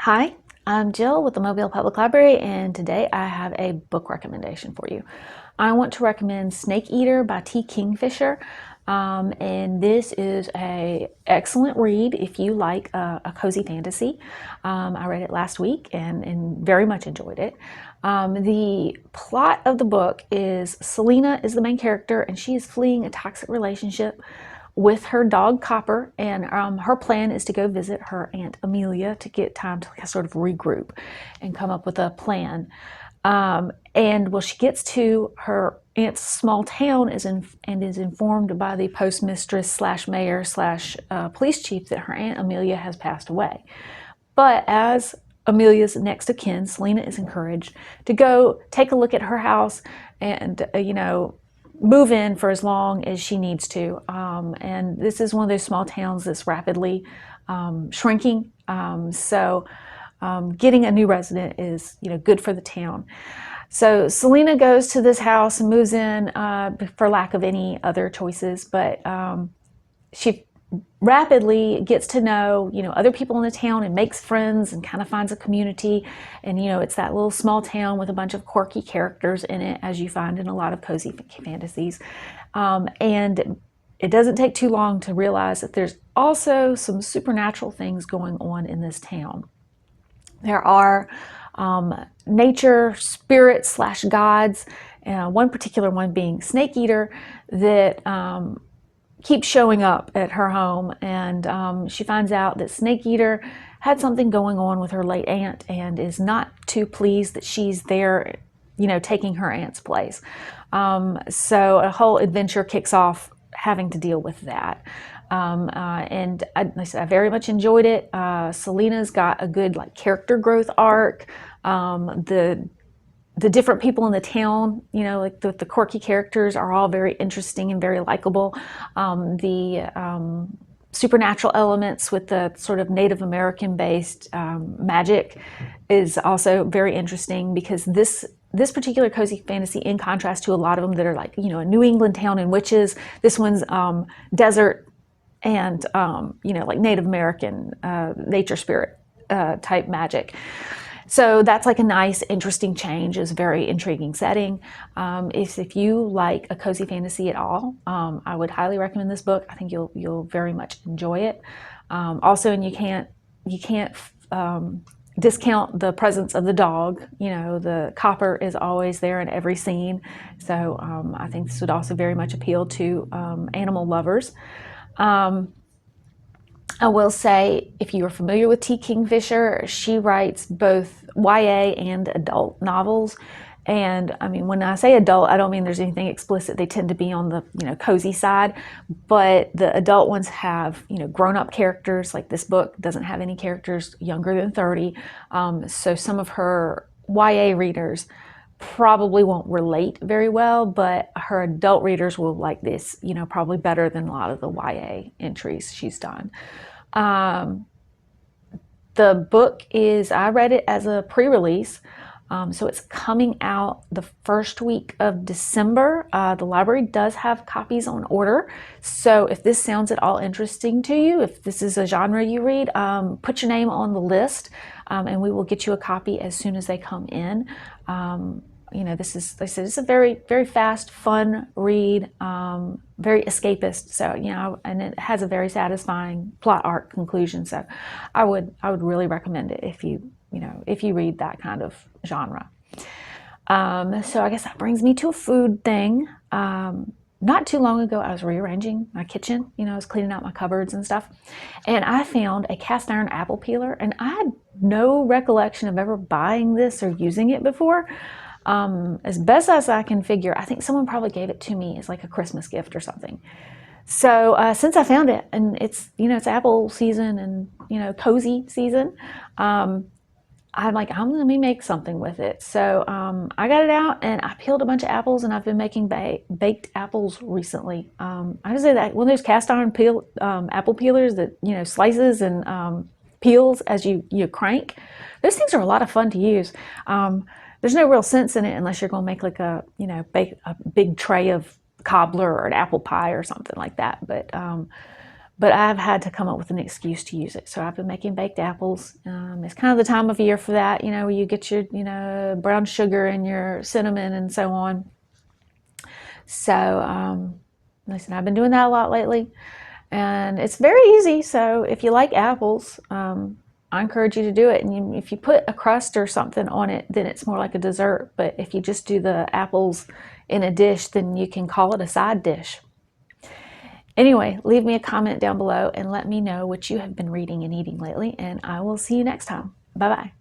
Hi, I'm Jill with the Mobile Public Library, and today I have a book recommendation for you. I want to recommend Snake Eater by Kingfisher. And this is a excellent read if you like a cozy fantasy. I read it last week and very much enjoyed it. The plot of the book is Selena is the main character, and she is fleeing a toxic relationship with her dog Copper, and her plan is to go visit her Aunt Amelia to get time to sort of regroup and come up with a plan. And well, she gets to her aunt's small town and is informed by the postmistress slash mayor slash police chief that her Aunt Amelia has passed away. But as Amelia's next of kin, Selena is encouraged to go take a look at her house and, move in for as long as she needs to. And this is one of those small towns that's rapidly shrinking. So getting a new resident is, good for the town. So Selena goes to this house and moves in for lack of any other choices, but she rapidly gets to know, other people in the town and makes friends and kind of finds a community. And, it's that little small town with a bunch of quirky characters in it, as you find in a lot of cozy fantasies. And it doesn't take too long to realize that there's also some supernatural things going on in this town. There are nature spirits slash gods, one particular one being Snake Eater that keeps showing up at her home, and she finds out that Snake Eater had something going on with her late aunt and is not too pleased that she's there, taking her aunt's place. So a whole adventure kicks off having to deal with that. And like I said, I very much enjoyed it. Selena's got a good character growth arc. The different people in the town, like the quirky characters are all very interesting and very likable. The supernatural elements with the sort of Native American based magic is also very interesting, because this particular cozy fantasy, in contrast to a lot of them that are like, a New England town and witches, this one's desert and, like Native American nature spirit type magic. So that's like a nice, interesting change. It's a very intriguing setting. If you like a cozy fantasy at all, I would highly recommend this book. I think you'll very much enjoy it. Also, and you can't discount the presence of the dog. The Copper is always there in every scene. So I think this would also very much appeal to animal lovers. I will say, if you are familiar with Kingfisher, she writes both YA and adult novels. And I mean, when I say adult, I don't mean there's anything explicit. They tend to be on the, cozy side, but the adult ones have, grown-up characters. Like this book doesn't have any characters younger than 30. So some of her YA readers probably won't relate very well, but her adult readers will like this, probably better than a lot of the YA entries she's done. The book I read it as a pre-release, so it's coming out the first week of December. The library does have copies on order, so if this sounds at all interesting to you, if this is a genre you read, put your name on the list, and we will get you a copy as soon as they come in. This is, like I said, it's a very, very fast, fun read, very escapist. So, and it has a very satisfying plot arc conclusion. So I would really recommend it if you read that kind of genre. So I guess that brings me to a food thing. Not too long ago, I was rearranging my kitchen. I was cleaning out my cupboards and stuff, and I found a cast iron apple peeler, and I had no recollection of ever buying this or using it before. As best as I can figure, I think someone probably gave it to me as like a Christmas gift or something. So since I found it, and it's apple season and cozy season, I'm like, I'm gonna make something with it. So I got it out and I peeled a bunch of apples, and I've been making baked apples recently. I would say that one of those cast iron apple peelers that slices and peels as you crank. Those things are a lot of fun to use. There's no real sense in it unless you're going to make like bake a big tray of cobbler or an apple pie or something like that. But but I've had to come up with an excuse to use it. So I've been making baked apples. It's kind of the time of year for that, where you get your, brown sugar and your cinnamon and so on. So, listen, I've been doing that a lot lately, and it's very easy. So if you like apples, I encourage you to do it. And if you put a crust or something on it, then it's more like a dessert. But if you just do the apples in a dish, then you can call it a side dish. Anyway, leave me a comment down below and let me know what you have been reading and eating lately, and I will see you next time. Bye-bye.